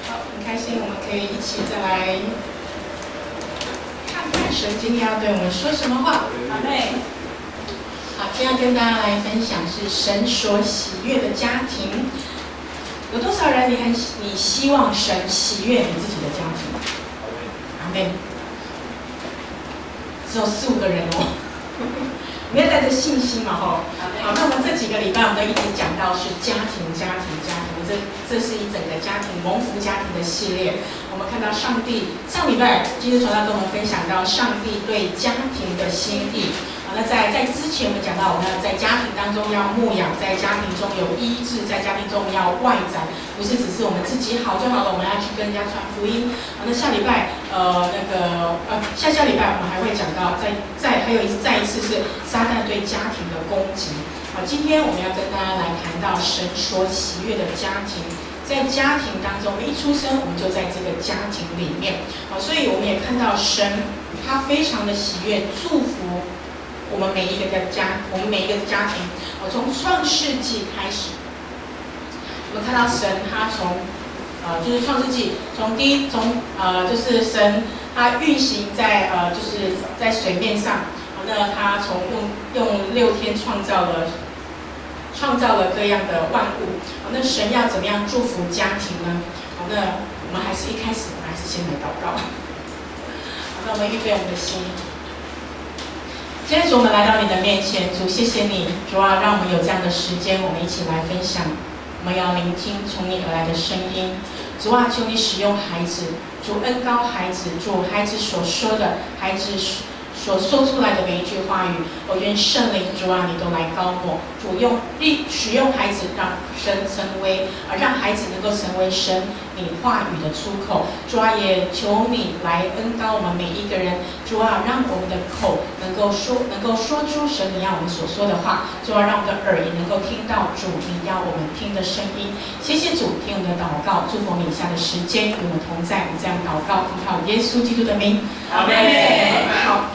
好，很开心我们可以一起再来看看神今天要对我们说什么话。阿妹，好，今天要跟大家来分享是神所喜悦的家庭。有多少人你希望神喜悦你自己的家庭？阿妹，只有4、5个人哦。你要带着信心嘛吼。好，那我们这几个礼拜我们都一直讲到是家庭，这是一整个家庭蒙福家庭的系列。我们看到上帝上礼拜今日传道跟我们分享到上帝对家庭的心意。那在之前我们讲到，我们要在家庭当中要牧养，在家庭中有医治，在家庭中要外展，不是只是我们自己好就好了，我们要去跟人家传福音。那下礼拜下礼拜我们还会讲到，再一次是撒旦对家庭的攻击。今天我们要跟大家来谈到神所喜悦的家庭。在家庭当中，我们一出生，我们就在这个家庭里面。所以我们也看到神他非常的喜悦，祝福我们每一个家庭。从创世纪开始，我们看到神他就是创世纪就是神他运行在就是在水面上。那他用6天创造了各样的万物。那神要怎么样祝福家庭呢？那我们还是先来祷告。那我们预备我们的心。今天主，我们来到你的面前，主谢谢你，主啊，让我们有这样的时间，我们一起来分享。我们要聆听从你而来的声音。主啊，求你使用孩子，主恩膏孩子，主孩子所说的，孩子所说出来的每一句话语，我愿圣灵主啊，你都来膏抹，主使用孩子，让孩子能够成为神你话语的出口。主啊，也求你来恩膏我们每一个人。主啊，让我们的口能够说出神你要我们所说的话。主啊，让我们的耳也能够听到主你要我们听的声音。谢谢主，听我们的祷告，祝福我们以下的时间与我们同在。我们这样祷告，奉靠耶稣基督的名，阿们。好。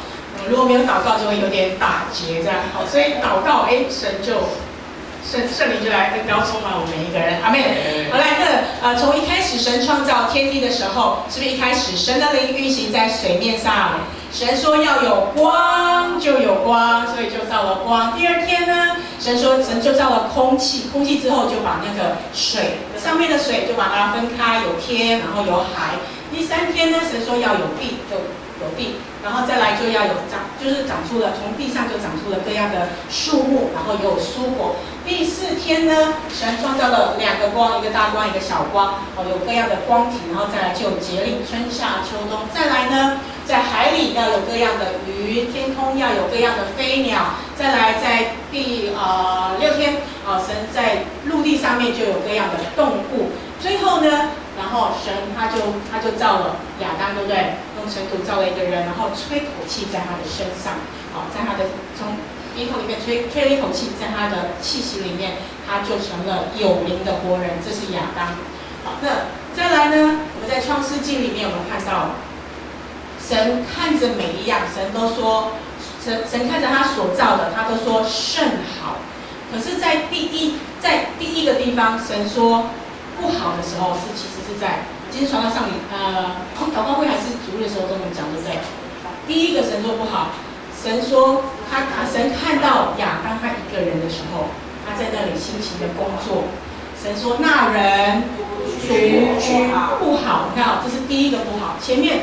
如果没有祷告，就会有点打结这样。好，所以祷告，圣灵就来恩膏充满我们每一个人。阿们。好，来，从一开始神创造天地的时候，是不是一开始神的灵运行在水面上？神说要有光，就有光，所以就造了光。第2天呢，神就造了空气，空气之后就把那个水上面的水就把它分开，有天，然后有海。第3天呢，神说要有地，就有地，然后再来就要长出了，从地上就长出了各样的树木，然后也有蔬果。第4天呢，神创造了2个光，一个大光，一个小光，有各样的光体，然后再来就有节令，春夏秋冬。再来呢，在海里要有各样的鱼，天空要有各样的飞鸟。再来在第6天，神在陆地上面就有各样的动物。最后呢，然后神他就造了亚当，对不对？用尘土造了一个人，然后吹口气在他的身上，在他的从鼻孔里面吹了一口气，在他的气息里面，他就成了有灵的活人，这是亚当。好，那再来呢？我们在创世纪里面，我们看到神看着每一样，神都说，神看着他所造的，他都说甚好。可是，在第一个地方，神说不好的时候，其实是在今天传到上礼，祷告会还是主日的时候跟我们讲，对不对？第一个神说不好，神说神看到亚当他一个人的时候，他在那里辛勤的工作。神说那人独居不好，你看，这是第一个不好。前面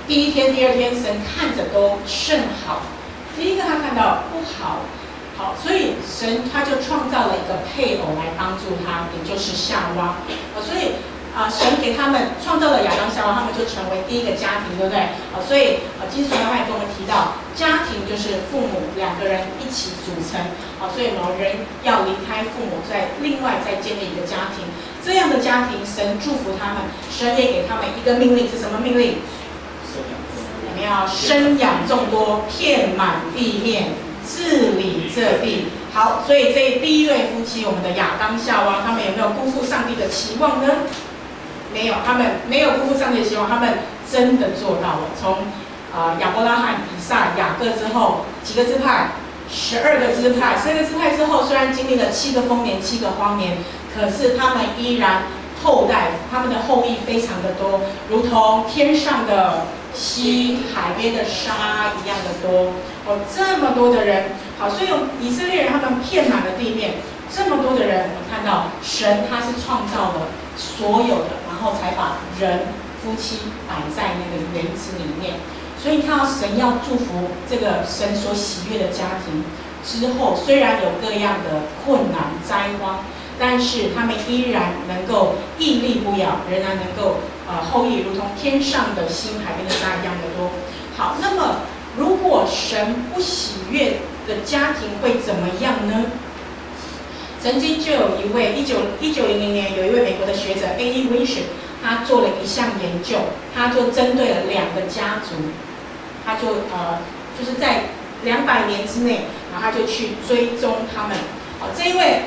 第1天、第2天，神看着都甚好。第一个他看到不好。好，所以神他就创造了一个配偶来帮助他，也就是夏娃。所以神给他们创造了亚当、夏娃，他们就成为第一个家庭，对不对？所以基督教也跟我们提到，家庭就是父母2个人一起组成。所以某人要离开父母，另外再建立一个家庭。这样的家庭，神祝福他们，神也给他们一个命令，是什么命令？你们要生养众多，遍满地面，治理这地。好，所以这第一对夫妻，我们的亚当、夏娃，他们有没有辜负上帝的期望呢？没有，他们没有辜负上帝的期望，他们真的做到了。从亚伯拉罕、以撒、雅各之后，几个支派？12个支派。12个支派之后，虽然经历了7个丰年、7个荒年，可是他们依然们的后裔非常的多，如同天上的溪、海边的沙一样的多。哦，这么多的人，好，所以以色列人他们遍满了地面，这么多的人，我们看到神他是创造了所有的，然后才把人夫妻摆在那个园子里面。所以你看到神要祝福这个神所喜悦的家庭之后，虽然有各样的困难灾荒，但是他们依然能够屹立不摇，仍然能够后裔如同天上的星、海边的沙一样的多。好，那么如果神不喜悦的家庭会怎么样呢？曾经就有一位1900年有一位美国的学者 A.E. Winship， 他做了一项研究，他就针对了2个家族，他就是在200年之内，然后他就去追踪他们。好，这一位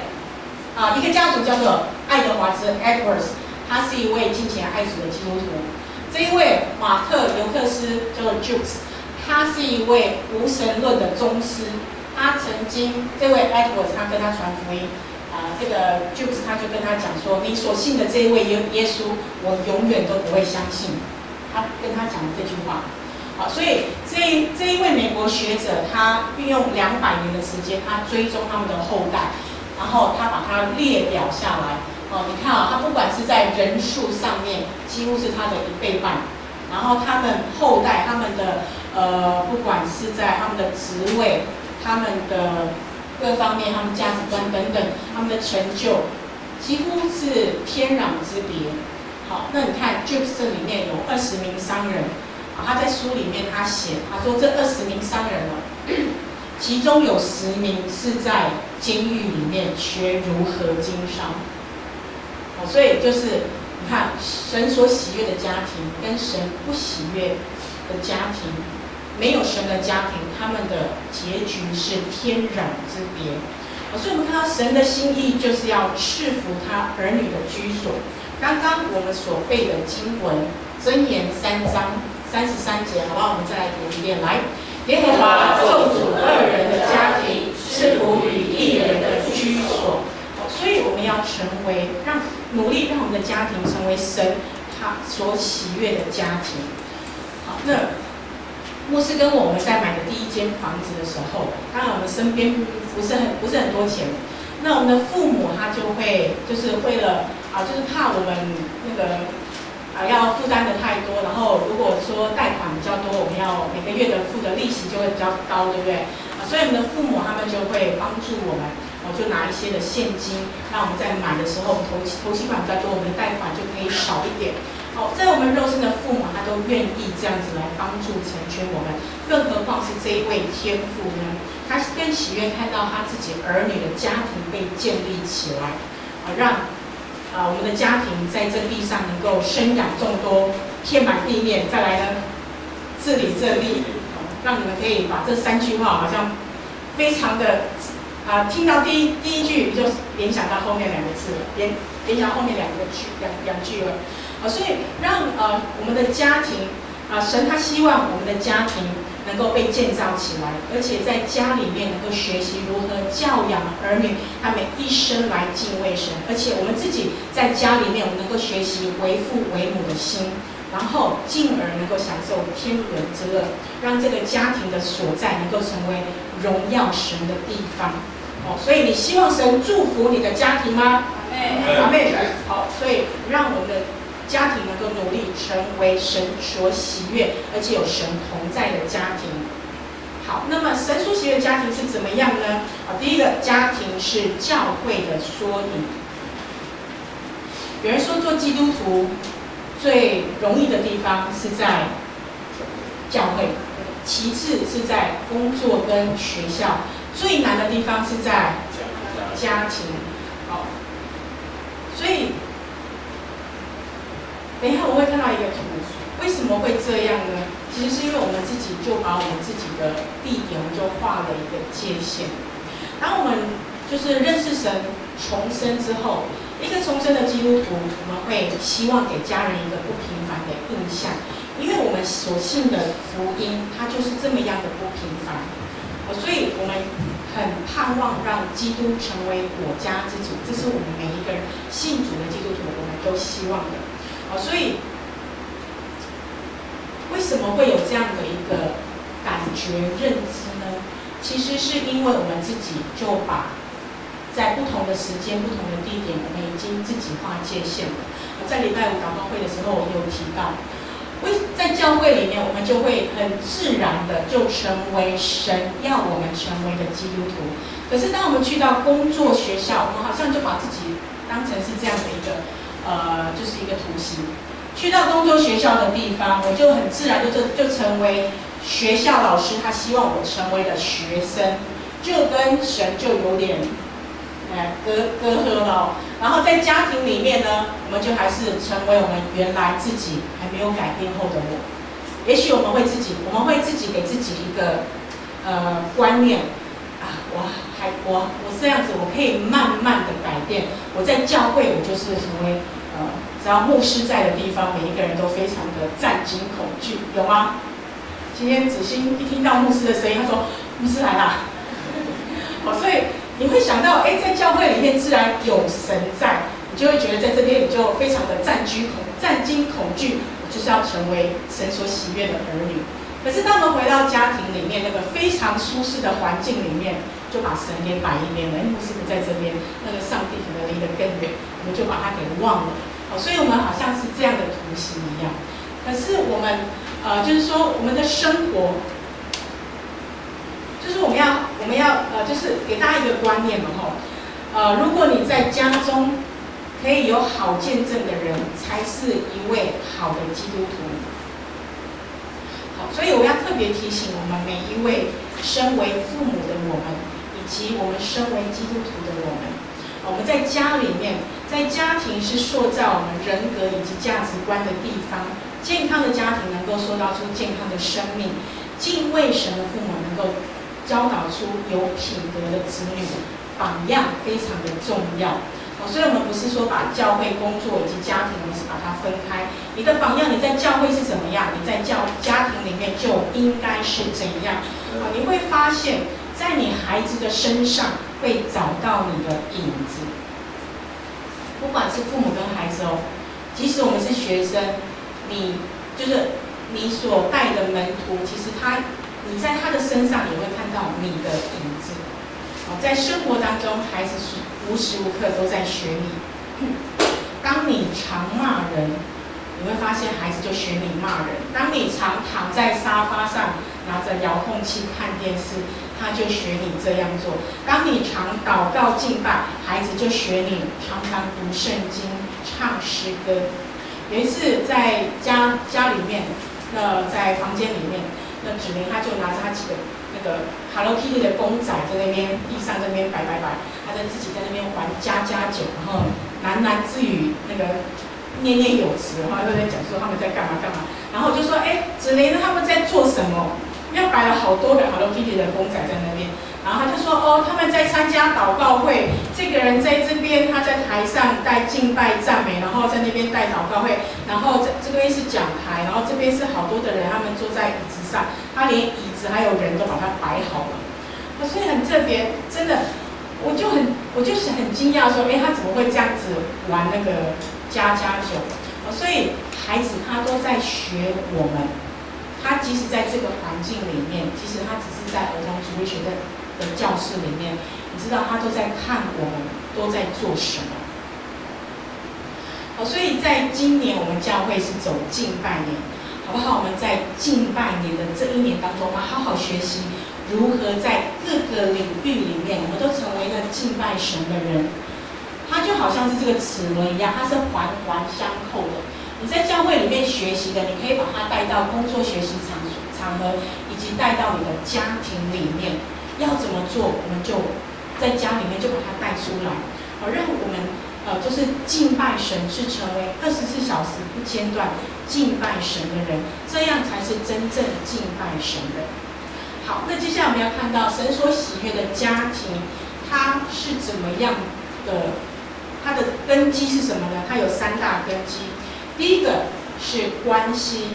一个家族叫做爱德华兹 Edwards， 他是一位敬虔爱主的基督徒。这一位马特尤克斯叫做 Jukes， 他是一位无神论的宗师。他曾经这位 Edwards 他跟他传福音，这个 Jukes 他就跟他讲说，你所信的这一位耶稣，我永远都不会相信。他跟他讲这句话。好，所以这一位美国学者，他运用200年的时间，他追踪他们的后代，然后他把它列表下来。哦，你看他不管是在人数上面，几乎是他的1倍半，然后他们后代，他们的不管是在他们的职位，他们的各方面，他们价值观等等，他们的成就，几乎是天壤之别。好，那你看 Jukes 这里面有20名商人。他在书里面他写，他说这20名商人呢，其中有10名是在监狱里面学如何经商。所以就是你看，神所喜悦的家庭跟神不喜悦的家庭，没有神的家庭，他们的结局是天壤之别。所以我们看到神的心意就是要赐福他儿女的居所。刚刚我们所背的经文，箴言3章33节，好不好？我们再来读一遍。来，耶和华咒诅恶人的家庭，赐福与义人的居所。所以我们要努力让我们的家庭成为神他所喜悦的家庭。好，那牧师跟我们在买的第一间房子的时候，当然我们身边不是很多钱，那我们的父母他就会就是为了就是怕我们那个。要负担的太多，然后如果说贷款比较多，我们要每个月的付的利息就会比较高，对不对？所以我们的父母他们就会帮助我们，就拿一些的现金，让我们在买的时候，我们头期款比较多，我们的贷款就可以少一点。好，在我们肉身的父母，他都愿意这样子来帮助成全我们，更何况是这一位天父呢？他更喜悦看到他自己儿女的家庭被建立起来，让我们的家庭在这地上能够生养众多，遍满地面。再来呢，治理这地，让你们可以把这3句话好像非常的听到第一句你就联想到后面2个字了，联想后面两句了。所以让我们的家庭神他希望我们的家庭能够被建造起来，而且在家里面能够学习如何教养儿女，他们一生来敬畏神，而且我们自己在家里面，我们能够学习为父为母的心，然后进而能够享受天伦之乐，让这个家庭的所在能够成为荣耀神的地方。所以你希望神祝福你的家庭吗？阿们。好，所以让我们的家庭能够努力成为神所喜悦，而且有神同在的家庭。好，那么神所喜悦的家庭是怎么样呢？第一个，家庭是教会的缩影。有人说做基督徒最容易的地方是在教会，其次是在工作跟学校，最难的地方是在家庭。好，所以等一下我会看到一个图，为什么会这样呢？其实是因为我们自己就把我们自己的地点，我们就画了一个界限。当我们就是认识神、重生之后，一个重生的基督徒，我们会希望给家人一个不平凡的印象，因为我们所信的福音，它就是这么样的不平凡。所以我们很盼望让基督成为我家之主，这是我们每一个人信主的基督徒我们都希望的。所以为什么会有这样的一个感觉认知呢？其实是因为我们自己就把在不同的时间、不同的地点，我们已经自己划界限了。我在礼拜五祷告会的时候，我有提到，在教会里面，我们就会很自然的就成为神要我们成为的基督徒。可是当我们去到工作学校，我们好像就把自己当成是这样的一个就是一个图形。去到工作学校的地方，我就很自然就成为学校老师他希望我成为的学生，就跟神就有点隔阂了。然后在家庭里面呢，我们就还是成为我们原来自己还没有改变后的我。也许我们会自己给自己一个观念啊，我这样子，我可以慢慢的改变。我在教会，我就是成为只要牧师在的地方，每一个人都非常的战惊恐惧，有吗？今天子欣一听到牧师的声音，他说牧师来啦。所以你会想到，在教会里面自然有神在，你就会觉得在这边你就非常的战惊恐惧，我就是要成为神所喜悦的儿女。可是当我们回到家庭里面那个非常舒适的环境里面，就把神给摆一边了，牧师不在这边，那个上帝可能离得更远，我们就把他给忘了。所以我们好像是这样的图形一样。可是我们就是说我们的生活，就是我们要就是给大家一个观念嘛如果你在家中可以有好见证的人，才是一位好的基督徒。所以我要特别提醒我们每一位身为父母的我们，以及我们身为基督徒的我们，我们在家里面，在家庭是塑造我们人格以及价值观的地方。健康的家庭能够塑造出健康的生命，敬畏神的父母能够教导出有品格的子女，榜样非常的重要。所以我们不是说把教会、工作以及家庭，我们是把它分开。你的榜样，你在教会是怎么样，你在家庭里面就应该是怎样。你会发现在你孩子的身上会找到你的影子。不管是父母跟孩子即使我们是学生，你所带的门徒，其实你在他的身上也会看到你的影子。在生活当中，孩子是无时无刻都在学你。当你常骂人，你会发现孩子就学你骂人；当你常躺在沙发上拿着遥控器看电视，他就学你这样做；当你常祷告敬拜，孩子就学你常常读圣经、唱诗歌。有一次在家里面，在房间里面，芷玲他就拿着他几个那个 Hello Kitty 的公仔在那边地上这边摆，他在自己在那边玩家家酒，然后喃自语那个念有词，然后就在讲说他们在干嘛，然后我就说芷玲他们在做什么？因为摆了好多个 Hello Kitty 的公仔在那边，然后他就说他们在参加祷告会，这个人在这边他在台上带敬拜赞美，然后在那边带祷告会，然后这边是讲台，然后这边是好多的人，他们坐在椅子上，他连椅子还有人都把它摆好了。所以很特别，真的，我就是很惊讶说，他怎么会这样子玩那个家家酒？所以孩子他都在学我们。他即使在这个环境里面，即使他只是在儿童主日学的教室里面，你知道他都在看我们都在做什么。所以在今年我们教会是走敬拜年，好不好？我们在敬拜年的这一年当中，我们好好学习如何在各个领域里面，我们都成为一个敬拜神的人。它就好像是这个齿轮一样，它是环环相扣的。你在教会里面学习的，你可以把它带到工作学习场合，以及带到你的家庭里面。要怎么做，我们就在家里面就把它带出来，让我们就是敬拜神，是成为24小时不间断敬拜神的人，这样才是真正敬拜神的。好，那接下来我们要看到神所喜悦的家庭，它是怎么样的？它的根基是什么呢？它有3大根基。第一个是关系，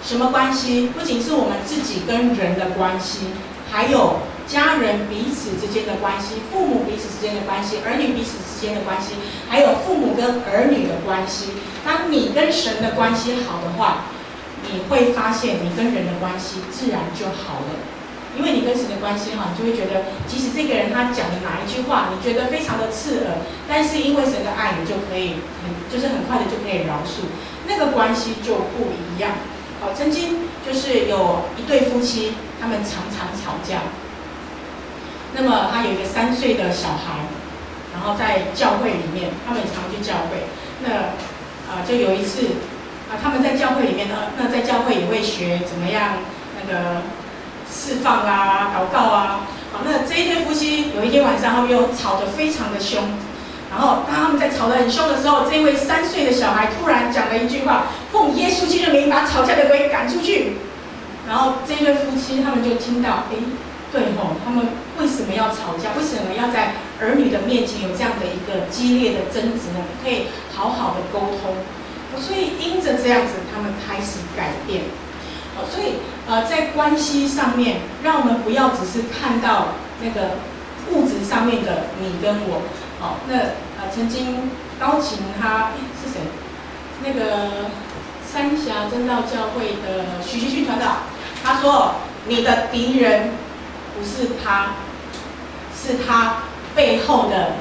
什么关系？不仅是我们自己跟人的关系，还有家人彼此之间的关系，父母彼此之间的关系，儿女彼此之之间的关系，还有父母跟儿女的关系。当你跟神的关系好的话，你会发现你跟人的关系自然就好了。因为你跟神的关系好，你就会觉得，即使这个人他讲的哪一句话，你觉得非常的刺耳，但是因为神的爱，你就可以很快的就可以饶恕，那个关系就不一样。曾经就是有一对夫妻，他们常常吵架。那么他有一个3岁的小孩，然后在教会里面，他们也常去教会。那就有一次他们在教会里面呢，那在教会也会学怎么样那个释放啊、祷告啊。那这一对夫妻有一天晚上，他们又吵得非常的凶。然后当他们在吵得很凶的时候，这位3岁的小孩突然讲了一句话：“奉耶稣基督的名，把吵架的鬼赶出去。”然后这对夫妻他们就听到，对吼，他们为什么要吵架？为什么要在儿女的面前有这样的一个激烈的争执呢？可以好好的沟通。所以因着这样子，他们开始改变。所以在关系上面，让我们不要只是看到那个物质上面的你跟我。曾经高琴他是谁？那个三峡真道教会的许旭传道，他说：“你的敌人不是他，是他背后的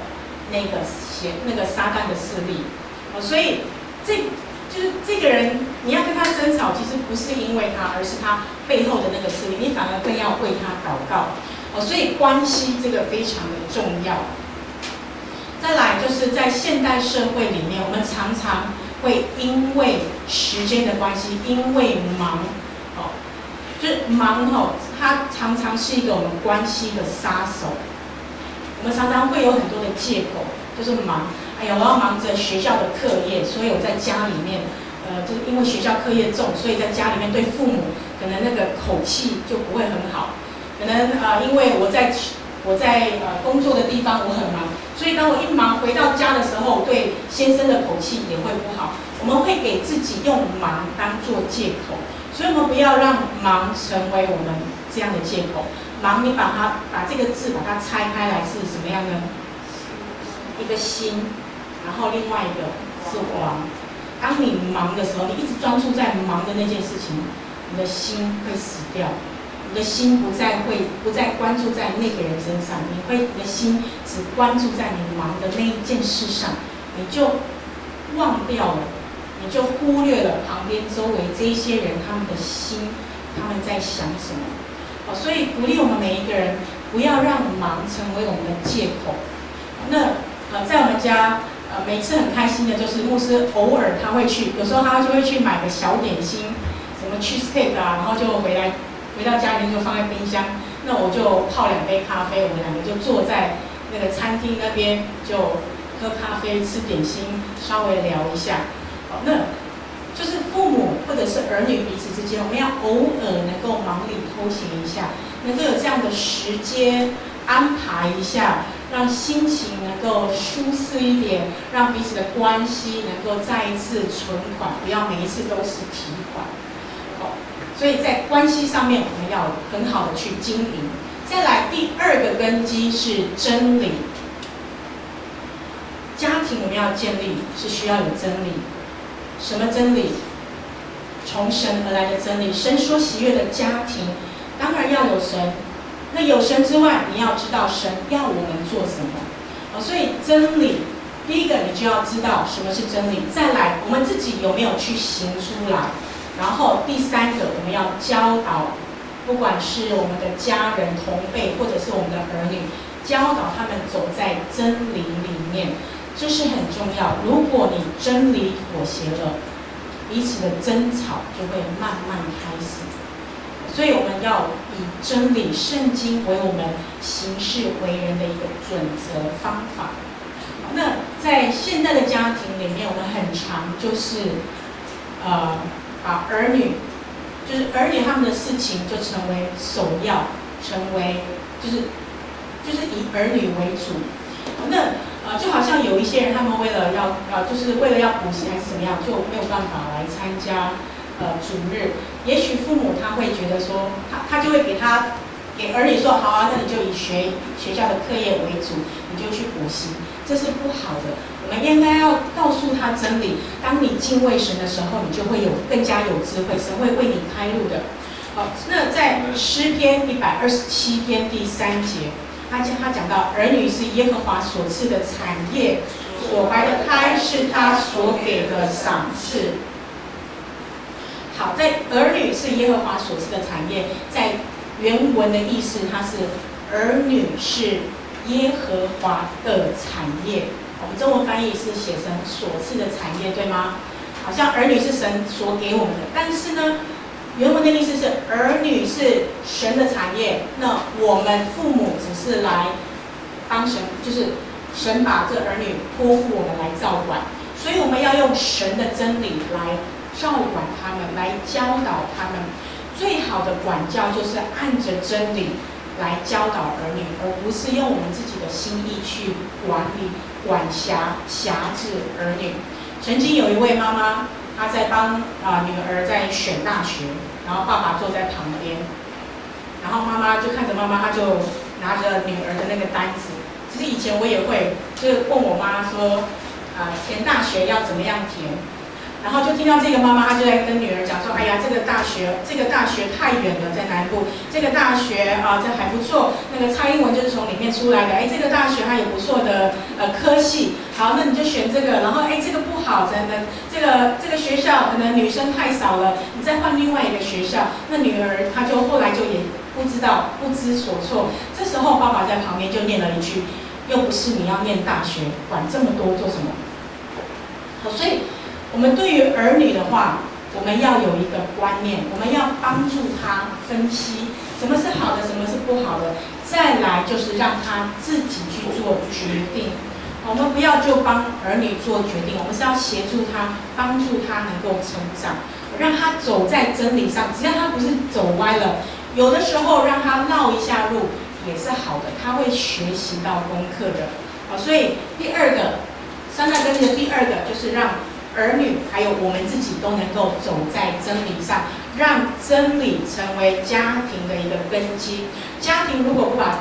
那个撒旦的势力。”所以就是这个人，你要跟他争吵，其实不是因为他，而是他背后的那个势力，你反而更要为他祷告。所以关系这个非常的重要。再来就是在现代社会里面，我们常常会因为时间的关系，因为忙，就是忙它常常是一个我们关系的杀手。我们常常会有很多的借口，就是忙。哎呀，我要忙着学校的课业，所以我在家里面，就是因为学校课业重，所以在家里面对父母可能那个口气就不会很好。可能因为我在工作的地方我很忙，所以当我一忙回到家的时候，对先生的口气也会不好。我们会给自己用忙当做借口，所以我们不要让忙成为我们这样的借口。忙，你把这个字把它拆开来是什么样呢？一个心，然后另外一个是王。当你忙的时候，你一直专注在忙的那件事情，你的心会死掉。你的心不再关注在那个人身上，你的心只关注在你忙的那一件事上，你就忘掉了，你就忽略了旁边周围这一些人他们的心，他们在想什么。所以鼓励我们每一个人，不要让忙成为我们的借口。那在我们家，每次很开心的就是牧师偶尔他会去，有时候他就会去买个小点心，什么 cheesecake 啊，然后就回到家里面就放在冰箱，那我就泡2杯咖啡，我们2个就坐在那个餐厅那边就喝咖啡吃点心，稍微聊一下。那就是父母或者是儿女彼此之间，我们要偶尔能够忙里偷闲一下，能够有这样的时间安排一下，让心情能够舒适一点，让彼此的关系能够再一次存款，不要每一次都是提款。所以在关系上面，我们要很好的去经营。再来第2个根基是真理。家庭我们要建立是需要有真理。什么真理？从神而来的真理。神所喜悦的家庭，当然要有神。那有神之外，你要知道神要我们做什么。所以真理，第一个你就要知道什么是真理。再来，我们自己有没有去行出来？然后第3个，我们要教导，不管是我们的家人、同辈，或者是我们的儿女，教导他们走在真理里面，这是很重要。如果你真理妥协了，彼此的争吵就会慢慢开始。所以我们要以真理、圣经为我们行事为人的一个准则方法。那在现代的家庭里面，我们很常就是把儿女他们的事情就成为首要，成为就是以儿女为主。那就好像有一些人，他们为了要补习还是怎么样，就没有办法来参加主日。也许父母他会觉得说，他就会给他给儿女说好啊，那你就以学校的课业为主，你就去补习，这是不好的。我们应该要告诉他真理。当你敬畏神的时候，你就会更加有智慧，神会为你开路的。好，那在诗篇127篇第3节，他讲到儿女是耶和华所赐的产业，所怀的胎是他所给的赏赐。好，在儿女是耶和华所赐的产业，在原文的意思，它是儿女是耶和华的产业。我们中文翻译是写成所赐的产业，对吗？好像儿女是神所给我们的，但是呢，原文的意思是儿女是神的产业，那我们父母只是来帮神，就是神把这儿女托付我们来照管，所以我们要用神的真理来照管他们，来教导他们。最好的管教就是按着真理来教导儿女，而不是用我们自己的心意去管理、辖制儿女。曾经有一位妈妈，她在帮女儿在选大学，然后爸爸坐在旁边，然后妈妈就看着妈妈，她就拿着女儿的那个单子。其实以前我也会，就问我妈说，填大学要怎么样填。然后就听到这个妈妈，她就在跟女儿讲说：“哎呀，这个大学太远了，在南部。这个大学这还不错。那个蔡英文就是从里面出来的。哎，这个大学还有不错的科系。好，那你就选这个。然后哎，这个不好，真的，这个学校可能女生太少了，你再换另外一个学校。那女儿她就后来就也不知所措。这时候爸爸在旁边就念了一句：又不是你要念大学，管这么多做什么？好，所以。我们对于儿女的话，我们要有一个观念，我们要帮助他分析什么是好的，什么是不好的。再来就是让他自己去做决定。我们不要就帮儿女做决定，我们是要协助他，帮助他能够成长，让他走在真理上。只要他不是走歪了，有的时候让他绕一下路也是好的，他会学习到功课的。所以第二个三大根基的第二个就是让儿女还有我们自己都能够走在真理上，让真理成为家庭的一个根基。家庭如果不把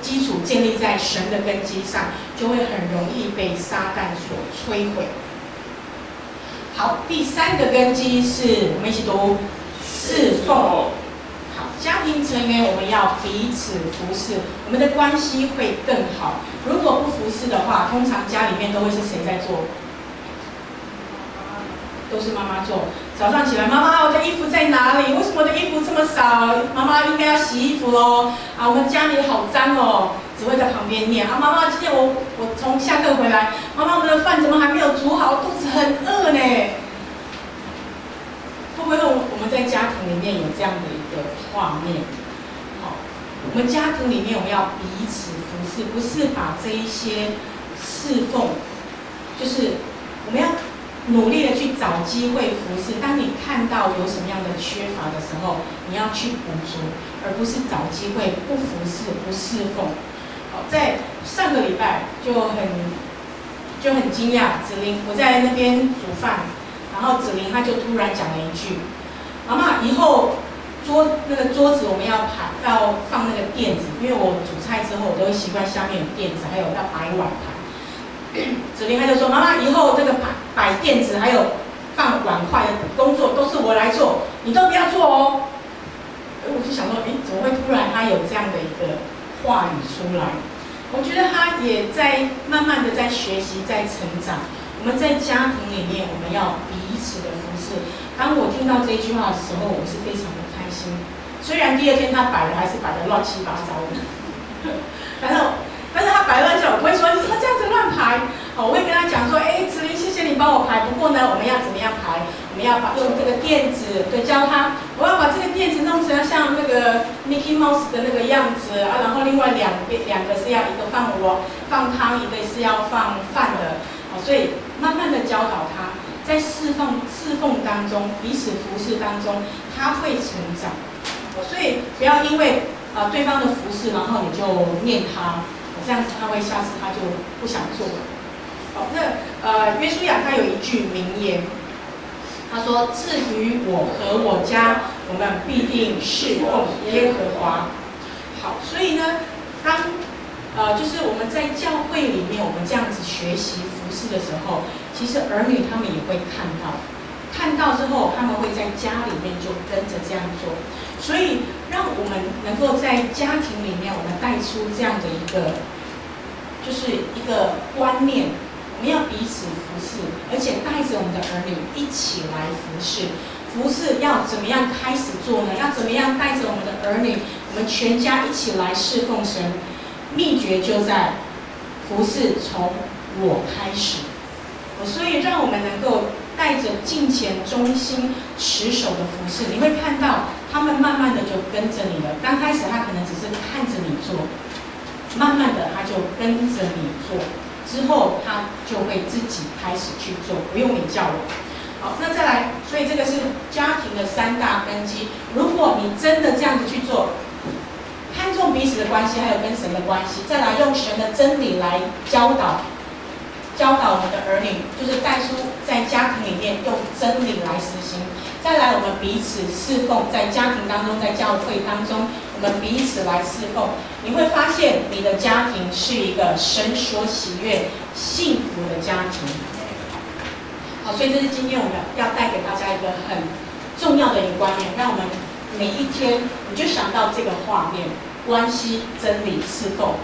基础建立在神的根基上，就会很容易被撒旦所摧毁。好，第三个根基是我们一起读侍奉。好，家庭成员我们要彼此服侍，我们的关系会更好。如果不服侍的话，通常家里面都会是谁在做？都是妈妈做。早上起来，妈妈，我的衣服在哪里？为什么我的衣服这么少？妈妈应该要洗衣服喽。我们家里好脏哦，只会在旁边念。妈妈，今天我从下课回来，妈妈，我们的饭怎么还没有煮好？肚子很饿呢。会不会我们在家庭里面有这样的一个画面？好，我们家庭里面我们要彼此服侍，不是把这一些侍奉，就是我们要努力的去找机会服侍。当你看到有什么样的缺乏的时候，你要去补足，而不是找机会不服侍、不侍奉。好，在上个礼拜就很惊讶，子琳我在那边煮饭，然后子琳她就突然讲了一句：“妈妈，以后那个桌子我们要放那个垫子，因为我煮菜之后我都会习惯下面有垫子，还有要摆碗盘。”子琳她就说：“妈妈，以后这个摆垫子还有放碗筷的工作都是我来做，你都不要做哦。”我就想说，怎么会突然她有这样的一个话语出来？我觉得她也在慢慢的在学习，在成长。我们在家庭里面，我们要彼此的服侍。当我听到这句话的时候，我是非常的开心。虽然第二天她摆的还是摆的乱七八糟的，但是他摆乱七八糟，我不会说你怎么这样子乱排。我会跟他讲说，子琳，谢谢你帮我排。不过呢，我们要怎么样排？我们要用这个垫子，对，教他，我要把这个垫子弄成像那个 Mickey Mouse 的那个样子啊。然后另外两个是要一个放汤，一个是要放饭的。所以慢慢的教导他，在侍奉当中，彼此服侍当中，他会成长。所以不要因为对方的服侍，然后你就念他，这样子下次他就不想做了。好，那约书亚他有一句名言，他说：“至于我和我家，我们必定侍奉耶和华。”好，所以呢，就是我们在教会里面，我们这样子学习服事的时候，其实儿女他们也会看到之后，他们会在家里面就跟着这样做。所以，让我们能够在家庭里面，我们带出这样的一个，就是一个观念，我们要彼此服事，而且带着我们的儿女一起来服事。服事要怎么样开始做呢？要怎么样带着我们的儿女，我们全家一起来侍奉神？秘诀就在服事从我开始。所以，让我们能够带着敬虔、忠心、持守的服事，你会看到他们慢慢的就跟着你了。刚开始他可能只是看着你做，慢慢的他就跟着你做，之后他就会自己开始去做，不用你叫我。好，那再来，所以这个是家庭的3大根基。如果你真的这样子去做，看重彼此的关系，还有跟神的关系，再来用神的真理来教导我们的儿女，就是带出在家庭里面用真理来实行。再来，我们彼此侍奉，在家庭当中，在教会当中，我们彼此来侍奉。你会发现，你的家庭是一个神所喜悦、幸福的家庭。好，所以这是今天我们要带给大家一个很重要的一个观念，让我们每一天你就想到这个画面：关系、真理、侍奉。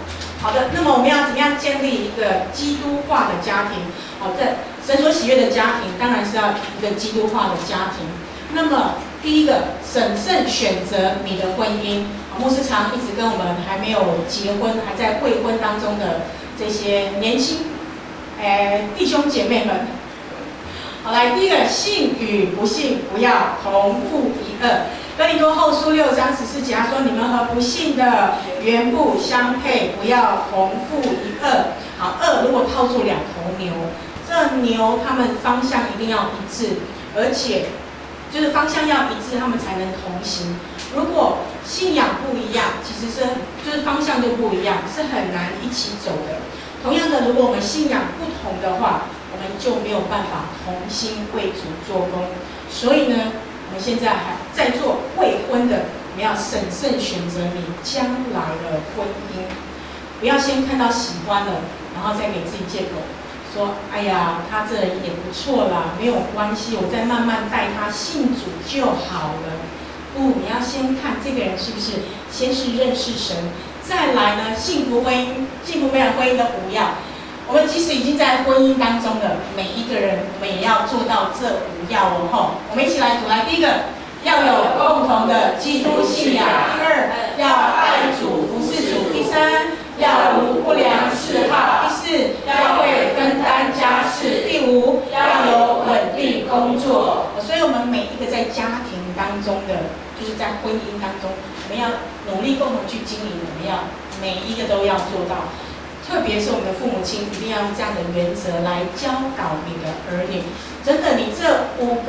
好的，那么我们要怎么样建立一个基督化的家庭？好的，神所喜悦的家庭，当然是要一个基督化的家庭。那么第一个，审慎选择你的婚姻。牧师长一直跟我们还没有结婚、还在未婚当中的这些年轻弟兄姐妹们，好，来，第一个，信与不信不要同负一軛。哥林多后书6章14节，他说：“你们和不信的原不相配，不要同负一軛。”好，軛如果套住2头牛，这牛它们方向一定要一致，而且就是方向要一致，他们才能同行。如果信仰不一样，其实就是方向就不一样，是很难一起走的。同样的，如果我们信仰不同的话，我们就没有办法同心为主做工。所以呢，我们现在还在做未婚的，我们要审慎选择你将来的婚姻，不要先看到喜欢了，然后再给自己借口说：“哎呀，他这人也不错啦，没有关系，我再慢慢带他信主就好了。”不，你要先看这个人是不是先是认识神，再来呢，幸福婚姻、幸福美满婚姻的5要。我们即使已经在婚姻当中的每一个人，我们也要做到这5要哦。我们一起来读来，第一个，要有共同的基督信仰；第2，要爱主、服侍主；第3，要无不良嗜好；第4，要会分担家事；第5，要有稳定工作。所以，我们每一个在家庭当中的，就是在婚姻当中，我们要努力共同去经营，我们要每一个都要做到。特别是我们的父母亲，一定要用这样的原则来教导你的儿女。真的，你这5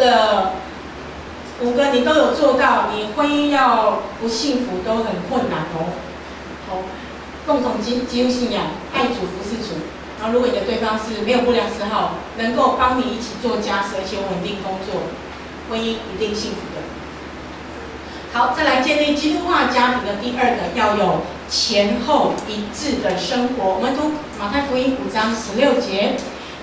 个你都有做到，你婚姻要不幸福都很困难哦。好，共同基督信仰，爱主服侍主。然后，如果你的对方是没有不良嗜好，能够帮你一起做家事，而且稳定工作，婚姻一定幸福的。好，再来建立基督化家庭的第2个，要有前后一致的生活。我们读马太福音5章16节：“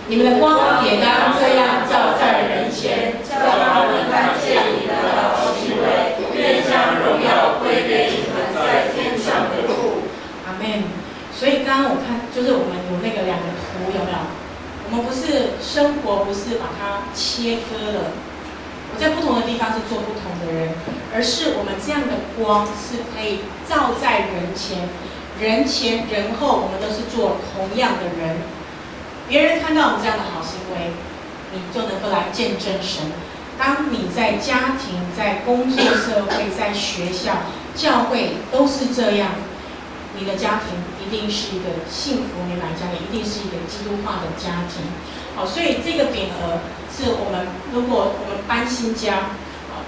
你们的光也当这样照在人前，叫他们看见你们的好行为，便将荣耀归给你们在天上的父。”阿们。所以刚刚我看，就是我们有那个2个图，有没有？我们不是生活，不是把它切割了。我在不同的地方是做不同的人，而是我们这样的光是可以照在人前，人前人后，我们都是做同样的人。别人看到我们这样的好行为，你就能够来见证神。当你在家庭、在工作、社会、在学校、教会都是这样，你的家庭一定是一个幸福美满家庭，一定是一个基督化的家庭。好，所以这个匾额是我们，如果我们搬新家，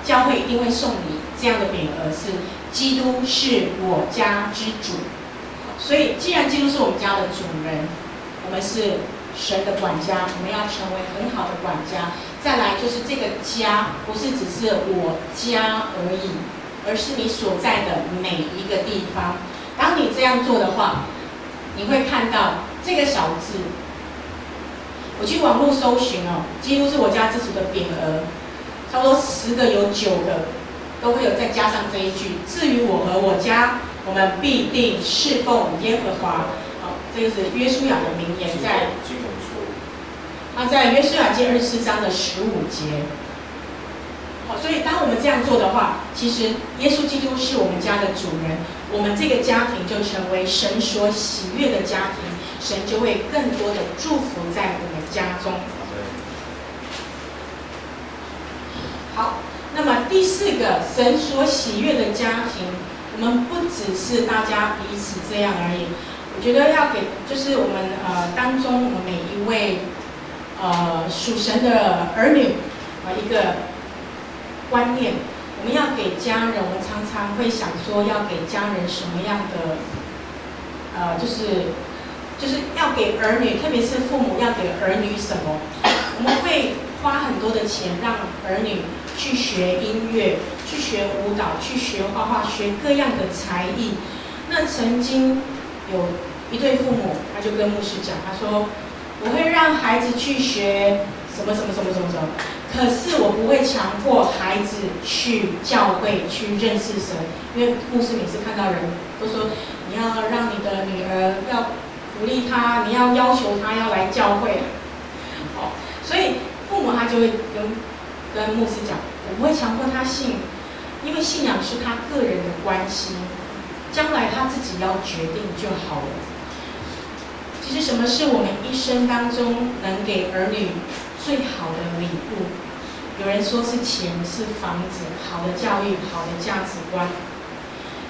教会一定会送你这样的匾额，是基督是我家之主。所以，既然基督是我们家的主人，我们是神的管家，我们要成为很好的管家。再来就是这个家，不是只是我家而已，而是你所在的每一个地方。当你这样做的话，你会看到这个小字。我去网络搜寻哦，几乎是我家自主的匾额，差不多10个有9个都会有再加上这一句。至于我和我家，我们必定侍奉耶和华。好，这个是约书亚的名言，他在约书亚记24章的15节。好，所以当我们这样做的话，其实耶稣基督是我们家的主人，我们这个家庭就成为神所喜悦的家庭，神就会更多的祝福在我们家中。好，那么第4个，神所喜悦的家庭，我们不只是大家彼此这样而已。我觉得要给，就是我们当中我们每一位属神的儿女一个观念，我们要给家人，我们常常会想说要给家人什么样的，就是要给儿女，特别是父母要给儿女什么，我们会花很多的钱让儿女去学音乐，去学舞蹈，去学画画，学各样的才艺。那曾经有一对父母，他就跟牧师讲，他说我会让孩子去学什么什么什么什么什么，可是我不会强迫孩子去教会去认识神，因为牧师每次看到人都说，你要让你的女儿要鼓励她，你要要求她要来教会。哦，所以父母他就会跟牧师讲，我不会强迫他信，因为信仰是他个人的关系，将来他自己要决定就好了。其实什么是我们一生当中能给儿女最好的礼物？有人说是钱，是房子，好的教育，好的价值观。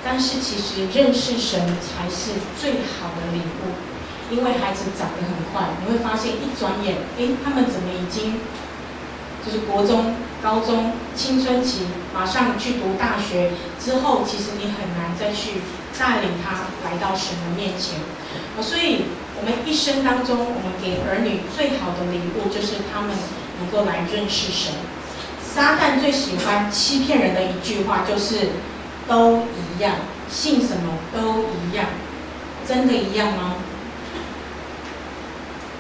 但是其实认识神才是最好的礼物，因为孩子长得很快，你会发现一转眼，他们怎么已经就是国中、高中、青春期，马上去读大学之后，其实你很难再去带领他来到神的面前。所以我们一生当中，我们给儿女最好的礼物，就是他们能够来认识神。撒旦最喜欢欺骗人的一句话就是都一样，信什么都一样，真的一样吗？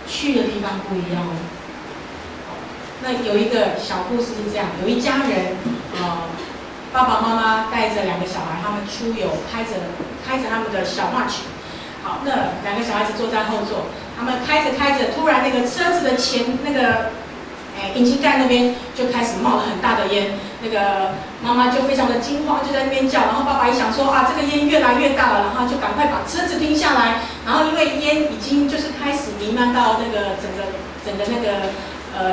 去的地方不一样哦。那有一个小故事是这样，有一家人，爸爸妈妈带着2个小孩，他们出游，开着他们的小March。好，那2个小孩子坐在后座，他们开着，突然那个车子的前那个，引擎盖那边就开始冒了很大的烟，那个妈妈就非常的惊慌，就在那边叫，然后爸爸一想说这个烟越来越大了，然后就赶快把车子停下来，然后因为烟已经就是开始弥漫到那个整个那个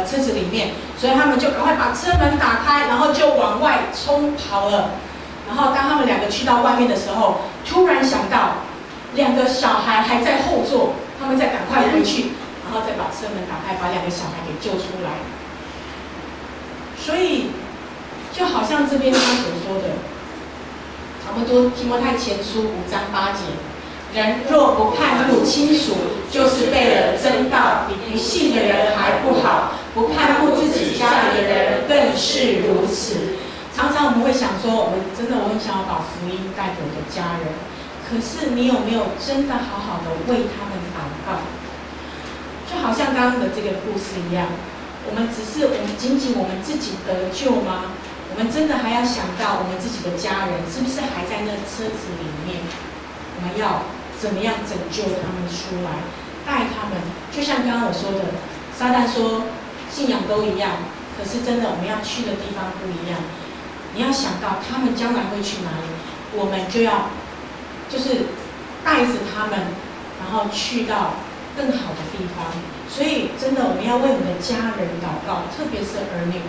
车子里面，所以他们就赶快把车门打开，然后就往外冲跑了。然后当他们2个去到外面的时候，突然想到2个小孩还在后座，他们再赶快回去，然后再把车门打开，把2个小孩给救出来。所以就好像这边他所说的，我们读提摩太前书5章8节，人若不看顾亲属，就是背了真道，比不信的人还不好；不看顾自己家里的人，更是如此。常常我们会想说，我很想要把福音带给我的家人，可是你有没有真的好好的为他们祷告？就好像刚刚的这个故事一样，我们仅仅我们自己得救吗？我们真的还要想到我们自己的家人是不是还在那车子里面？我们要怎么样拯救他们出来，带他们？就像刚刚我说的，撒旦说信仰都一样，可是真的我们要去的地方不一样。你要想到他们将来会去哪里，我们就要就是带着他们，然后去到更好的地方。所以真的我们要为我们的家人祷告，特别是儿女。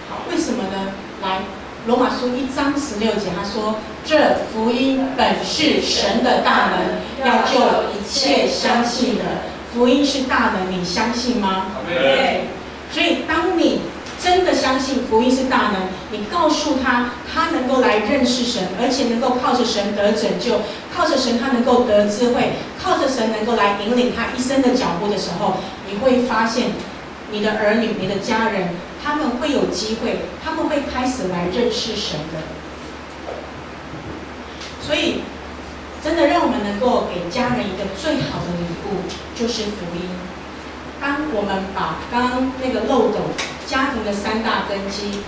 好，为什么呢？来，罗马书1章16节，他说：“这福音本是神的大能，要救一切相信的。”福音是大能，你相信吗？对。所以当你真的相信福音是大能，你告诉他，他能够来认识神，而且能够靠着神得拯救，靠着神他能够得智慧，靠着神能够来引领他一生的脚步的时候，你会发现你的儿女、你的家人，他们会有机会，他们会开始来认识神的。所以真的让我们能够给家人一个最好的礼物，就是福音。当我们把刚刚那个漏斗家庭的3大根基：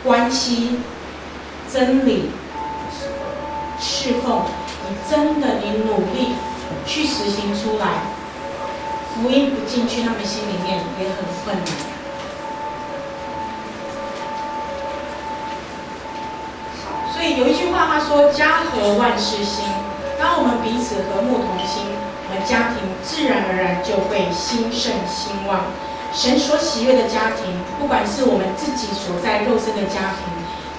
关系、真理、侍奉，你努力去实行出来，福音不进去他们心里面也很困难。所以有一句话他说：家和万事兴。当我们彼此和睦同心，我们家庭自然而然就会兴盛兴旺。神所喜悦的家庭，不管是我们自己所在肉身的家庭，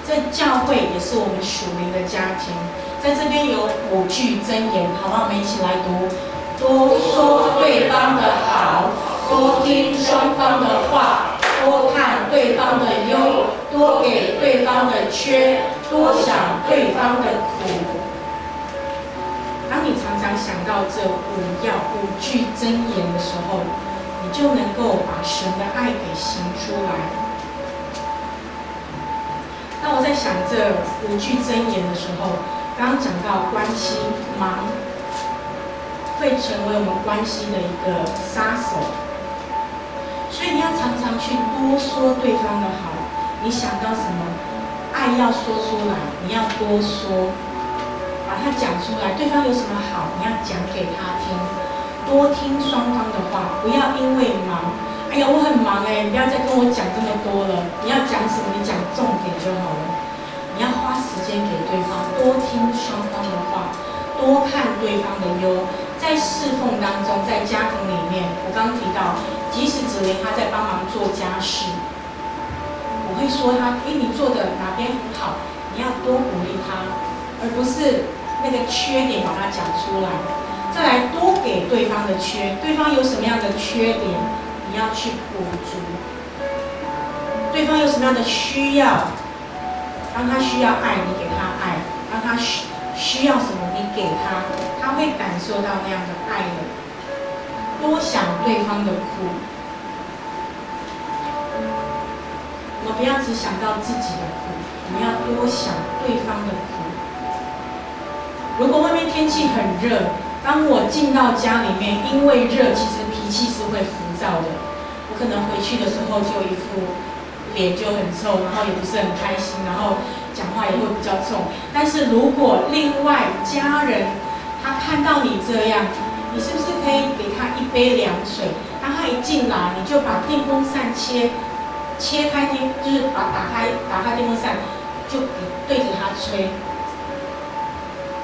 这教会也是我们属灵的家庭。在这边有5句箴言，好吗？我们一起来读：多说对方的好，多听双方的话，多看对方的优，多给对方的缺，多想对方的苦。当你常常想到这5句箴言的时候，你就能够把神的爱给行出来。当我在想这5句箴言的时候，刚刚讲到关系忙会成为我们关系的一个杀手，所以你要常常去多说对方的好。你想到什么，爱要说出来，你要多说，把它讲出来。对方有什么好，你要讲给他听。多听双方的话，不要因为忙，哎呀我很忙你不要再跟我讲这么多了。你要讲什么，你讲重点就好了。你要花时间给对方，多听双方的话，多看对方的优。在侍奉当中，在家庭里面，我刚刚提到，即使子琳她在帮忙做家事，我会说她，你做的哪边很好，你要多鼓励她，而不是那个缺点把它讲出来。再来，多给对方的缺，对方有什么样的缺点，你要去补足。对方有什么样的需要，当他需要爱，你给他爱；当他需要什么，你给他，他会感受到那样的爱的。多想对方的苦，我们不要只想到自己的苦，我们要多想对方的苦。如果外面天气很热，当我进到家里面，因为热，其实脾气是会浮躁的。我可能回去的时候就一副脸就很臭，然后也不是很开心，然后讲话也会比较冲。但是如果另外家人他看到你这样，你是不是可以给他一杯凉水？当他一进来，你就把电风扇切开就是打开电风扇，就对着他吹。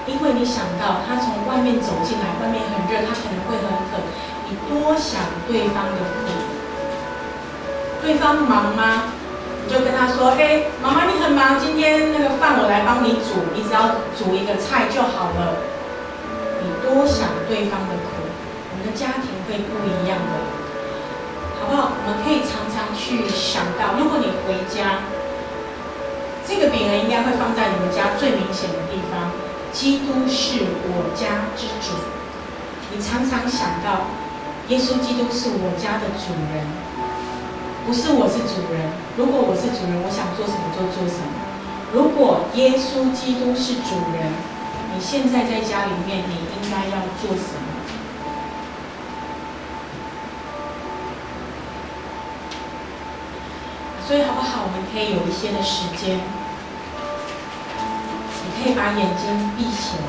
因为你想到他从外面走进来，外面很热，他可能会很渴，你多想对方的苦。对方忙吗？你就跟他说：妈妈你很忙，今天那个饭我来帮你煮，你只要煮一个菜就好了。你多想对方的苦，我们的家庭会不一样的，好不好？我们可以常常去想到，如果你回家，这个饼应该会放在你们家最明显的地方。基督是我家之主，你常常想到耶稣基督是我家的主人，不是我是主人。如果我是主人，我想做什么就做什么。如果耶稣基督是主人，你现在在家里面，你应该要做什么？所以好不好？我们可以有一些的时间。可以把眼睛闭起来。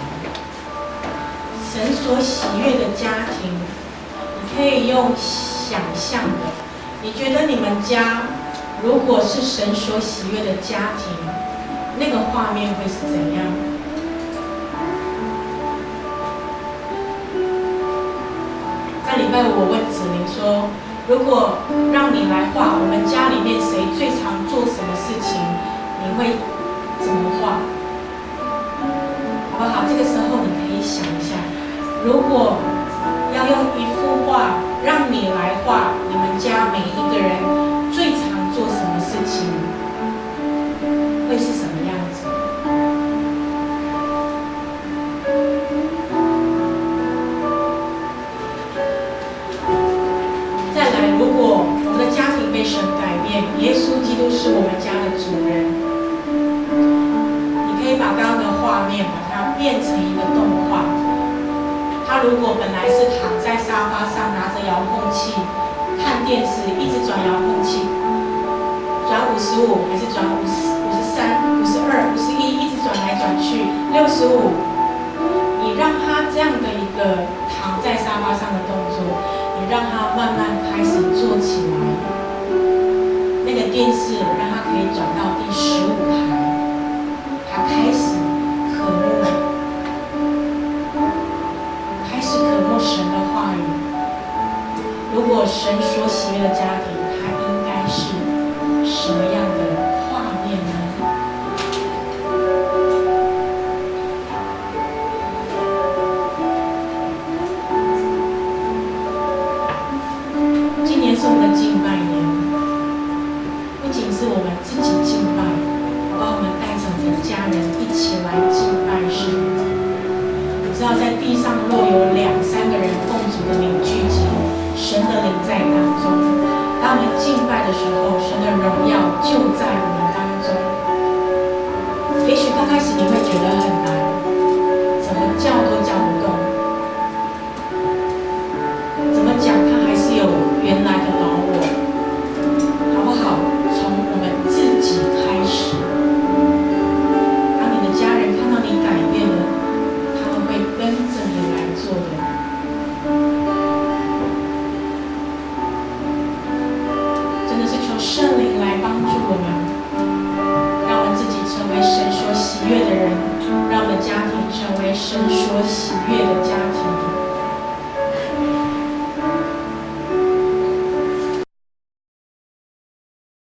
神所喜悦的家庭，你可以用想象的。你觉得你们家如果是神所喜悦的家庭，那个画面会是怎样？在礼拜5，我问子琳说：如果让你来画，我们家里面谁最常做什么事情，你会怎么画？好不好？这个时候你可以想一下，如果要用一幅画让你来画，你们家每一个人最常做什么事情，会是什么样子？再来，如果我们的家庭被神改变，耶稣基督是我们家的主人，你可以把刚刚的画面把它变成一个动画。他如果本来是躺在沙发上拿着遥控器看电视，一直转遥控器，转55还是转53、52、51，一直转来转去65，你让他这样的一个躺在沙发上的动作，你让他慢慢开始坐起来，那个电视让他可以转到第15台，他开始渴慕神的话语。如果神所喜悦的家庭，它应该是什么样的画面呢？今年是我们的敬拜年，不仅是我们自己敬拜，把我们带着我们的家人一起来敬拜神。知道在地上若有2、3个人奉主的名聚集，神的灵在当中。当我们敬拜的时候，神的荣耀就在我们当中。也许刚开始你会觉得很难，怎么叫都叫不动，怎么讲他还是有原来的老我，好不好？从我们自己开始。当你的家人看到你改变了，会跟着你来做的，真的是求圣灵来帮助我们，让我们自己成为神所喜悦的人，让我们的家庭成为神所喜悦的家。